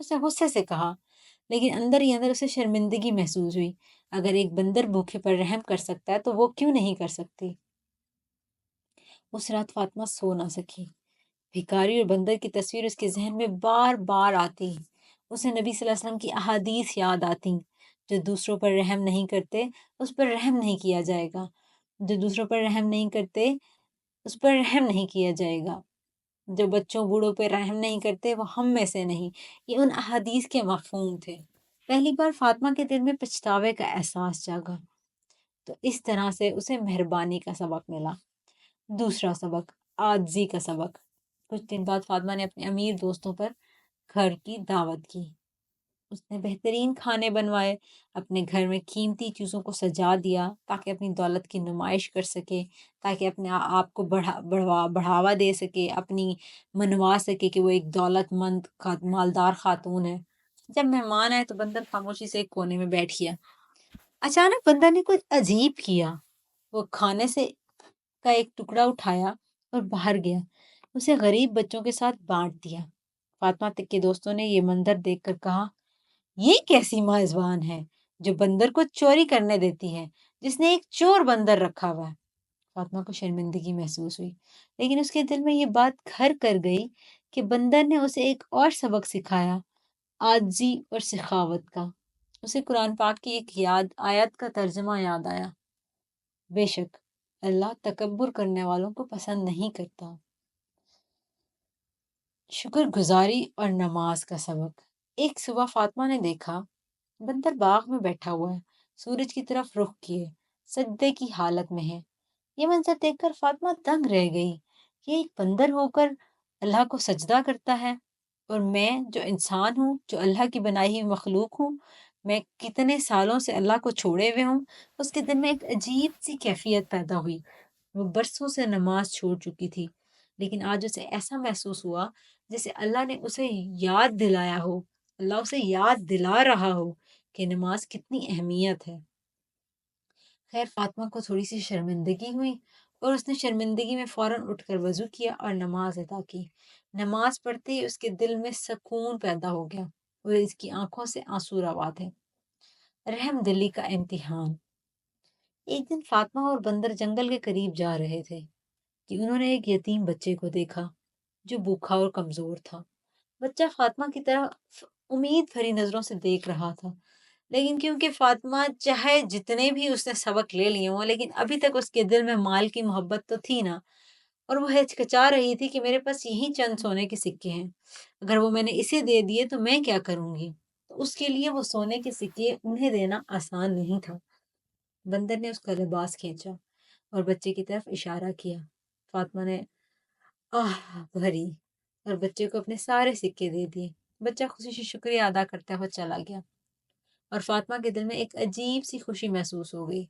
اس نے غصے سے کہا، لیکن اندر ہی اندر اسے شرمندگی محسوس ہوئی۔ اگر ایک بندر بھوکے پر رحم کر سکتا ہے تو وہ کیوں نہیں کر سکتی؟ اس رات فاطمہ سو نہ سکی۔ بھکاری اور بندر کی تصویر اس کے ذہن میں بار بار آتی۔ اسے نبی صلی اللہ علیہ وسلم کی احادیث یاد آتی، جو دوسروں پر رحم نہیں کرتے اس پر رحم نہیں کیا جائے گا، جو دوسروں پر رحم نہیں کرتے اس پر رحم نہیں کیا جائے گا، جو بچوں بوڑھوں پہ رحم نہیں کرتے وہ ہم میں سے نہیں۔ یہ ان احادیث کے مفہوم تھے۔ پہلی بار فاطمہ کے دل میں پچھتاوے کا احساس جاگا، تو اس طرح سے اسے مہربانی کا سبق ملا۔ دوسرا سبق، عاجزی کا سبق۔ کچھ دن بعد فاطمہ نے اپنے امیر دوستوں پر گھر کی دعوت کی۔ اس نے بہترین کھانے بنوائے، اپنے گھر میں قیمتی چیزوں کو سجا دیا تاکہ اپنی دولت کی نمائش کر سکے، تاکہ اپنے آپ کو بڑھاوا دے سکے، اپنی منوا سکے کہ وہ ایک دولت مند مالدار خاتون ہے۔ جب مہمان آئے تو بندر خاموشی سے ایک کونے میں بیٹھ گیا۔ اچانک بندر نے کچھ عجیب کیا۔ وہ کھانے سے کا ایک ٹکڑا اٹھایا اور باہر گیا، اسے غریب بچوں کے ساتھ بانٹ دیا۔ فاطمہ تک کے دوستوں نے یہ منظر دیکھ کر کہا، یہ کیسی میزبان ہے جو بندر کو چوری کرنے دیتی ہے، جس نے ایک چور بندر رکھا ہوا ہے۔ فاطمہ کو شرمندگی محسوس ہوئی، لیکن اس کے دل میں یہ بات گھر کر گئی کہ بندر نے اسے ایک اور سبق سکھایا، عاجزی اور سخاوت کا۔ اسے قرآن پاک کی ایک آیت کا ترجمہ یاد آیا، بے شک اللہ تکبر کرنے والوں کو پسند نہیں کرتا۔ شکر گزاری اور نماز کا سبق۔ ایک صبح فاطمہ نے دیکھا بندر باغ میں بیٹھا ہوا ہے، سورج کی طرف رخ کیے، سجدے کی حالت میں ہے۔ یہ منظر دیکھ کر فاطمہ دنگ رہ گئی۔ یہ ایک بندر ہو کر اللہ کو سجدہ کرتا ہے، اور میں جو انسان ہوں، جو اللہ کی بنائی ہوئی مخلوق ہوں، میں کتنے سالوں سے اللہ کو چھوڑے ہوئے ہوں۔ اس کے دل میں ایک عجیب سی کیفیت پیدا ہوئی۔ وہ برسوں سے نماز چھوڑ چکی تھی، لیکن آج اسے ایسا محسوس ہوا جیسے اللہ نے اسے یاد دلایا ہو، اللہ اسے یاد دلا رہا ہو کہ نماز کتنی اہمیت ہے۔ خیر فاطمہ کو تھوڑی سی شرمندگی ہوئی، اور اس نے شرمندگی میں فوراً اٹھ کر وضو کیا اور نماز ادا کی۔ نماز پڑھتے ہی اس کے دل میں سکون پیدا ہو گیا، اور اس کی آنکھوں سے آنسو روا تھے۔ رحم دلی کا امتحان۔ ایک دن فاطمہ اور بندر جنگل کے قریب جا رہے تھے کہ انہوں نے ایک یتیم بچے کو دیکھا جو بھوکا اور کمزور تھا۔ بچہ فاطمہ کی طرف امید بھری نظروں سے دیکھ رہا تھا، لیکن کیونکہ فاطمہ چاہے جتنے بھی اس نے سبق لے لیے ہوں، لیکن ابھی تک اس کے دل میں مال کی محبت تو تھی نا، اور وہ ہچکچا رہی تھی کہ میرے پاس یہی چند سونے کے سکے ہیں، اگر وہ میں نے اسے دے دیے تو میں کیا کروں گی؟ تو اس کے لیے وہ سونے کے سکے انہیں دینا آسان نہیں تھا۔ بندر نے اس کا لباس کھینچا اور بچے کی طرف اشارہ کیا۔ فاطمہ نے آہ بھری اور بچے کو اپنے سارے سکے دے دیے۔ بچہ خوشی سے شکریہ ادا کرتا ہوا چلا گیا، اور فاطمہ کے دل میں ایک عجیب سی خوشی محسوس ہو گئی۔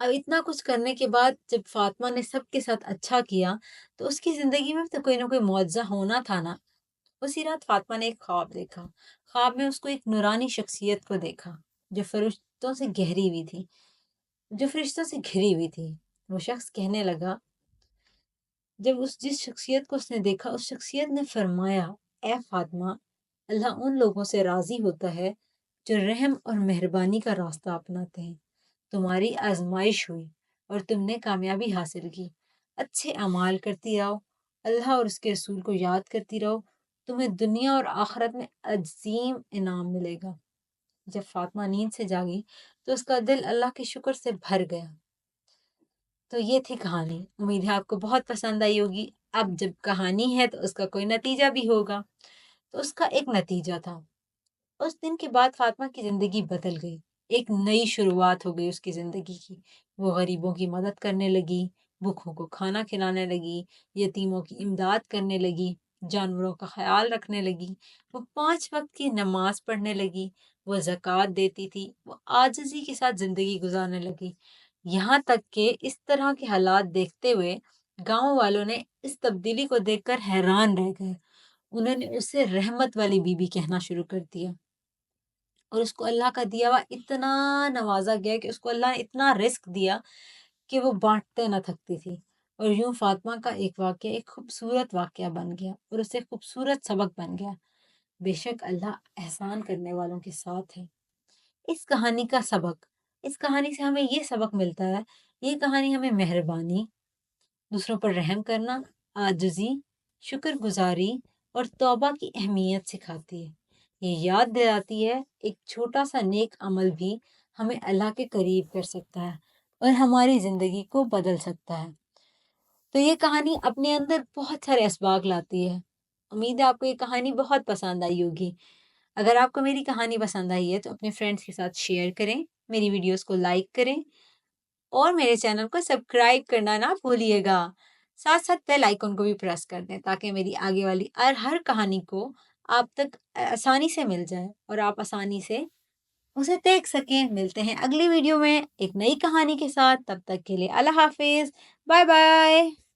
اب اتنا کچھ کرنے کے بعد جب فاطمہ نے سب کے ساتھ اچھا کیا تو اس کی زندگی میں تو کوئی نہ کوئی معجزہ ہونا تھا نا۔ اسی رات فاطمہ نے ایک خواب دیکھا۔ خواب میں اس کو ایک نورانی شخصیت کو دیکھا جو فرشتوں سے گھری ہوئی تھی۔ وہ شخص کہنے لگا، جس شخصیت کو اس نے دیکھا، اس شخصیت نے فرمایا، اے فاطمہ، اللہ ان لوگوں سے راضی ہوتا ہے جو رحم اور مہربانی کا راستہ اپناتے ہیں۔ تمہاری آزمائش ہوئی اور تم نے کامیابی حاصل کی۔ اچھے اعمال کرتی رہو، اللہ اور اس کے رسول کو یاد کرتی رہو، تمہیں دنیا اور آخرت میں عظیم انعام ملے گا۔ جب فاطمہ نیند سے جاگی تو اس کا دل اللہ کے شکر سے بھر گیا۔ تو یہ تھی کہانی۔ امید ہے آپ کو بہت پسند آئی ہوگی۔ اب جب کہانی ہے تو اس کا کوئی نتیجہ بھی ہوگا۔ تو اس کا ایک نتیجہ تھا، اس دن کے بعد فاطمہ کی زندگی بدل گئی۔ ایک نئی شروعات ہو گئی اس کی زندگی کی۔ وہ غریبوں کی مدد کرنے لگی، بھوکھوں کو کھانا کھلانے لگی، یتیموں کی امداد کرنے لگی، جانوروں کا خیال رکھنے لگی۔ وہ 5 وقت کی نماز پڑھنے لگی، وہ زکوٰۃ دیتی تھی، وہ عاجزی کے ساتھ زندگی گزارنے لگی۔ یہاں تک کہ اس طرح کے حالات دیکھتے ہوئے گاؤں والوں نے اس تبدیلی کو دیکھ کر حیران رہ گئے۔ انہوں نے اسے رحمت والی بی بی کہنا شروع کر دیا، اور اس کو اللہ کا دیا ہوا اتنا نوازا گیا کہ اس کو اللہ نے اتنا رزق دیا کہ وہ بانٹتے نہ تھکتی تھی۔ اور یوں فاطمہ کا ایک واقعہ ایک خوبصورت واقعہ بن گیا، اور اسے خوبصورت سبق بن گیا۔ بے شک اللہ احسان کرنے والوں کے ساتھ ہے۔ اس کہانی کا سبق، اس کہانی سے ہمیں یہ سبق ملتا ہے، یہ کہانی ہمیں مہربانی، دوسروں پر رحم کرنا، عاجزی، شکر گزاری اور توبہ کی اہمیت سکھاتی ہے۔ یہ یاد دلاتی ہے ایک چھوٹا سا نیک عمل بھی ہمیں اللہ کے قریب کر سکتا ہے اور ہماری زندگی کو بدل سکتا ہے۔ تو یہ کہانی اپنے اندر بہت سارے اسباق لاتی ہے۔ امید ہے آپ کو یہ کہانی بہت پسند آئی ہوگی۔ اگر آپ کو میری کہانی پسند آئی ہے تو اپنے فرینڈس کے ساتھ شیئر کریں، میری ویڈیوز کو لائک کریں اور میرے چینل کو سبسکرائب کرنا نہ بھولیے گا۔ ساتھ ساتھ بیل آئیکن کو بھی پریس کر دیں تاکہ میری آگے والی ہر کہانی کو آپ تک آسانی سے مل جائے اور آپ آسانی سے اسے دیکھ سکیں۔ ملتے ہیں اگلی ویڈیو میں ایک نئی کہانی کے ساتھ، تب تک کے لیے اللہ حافظ، بائے بائے۔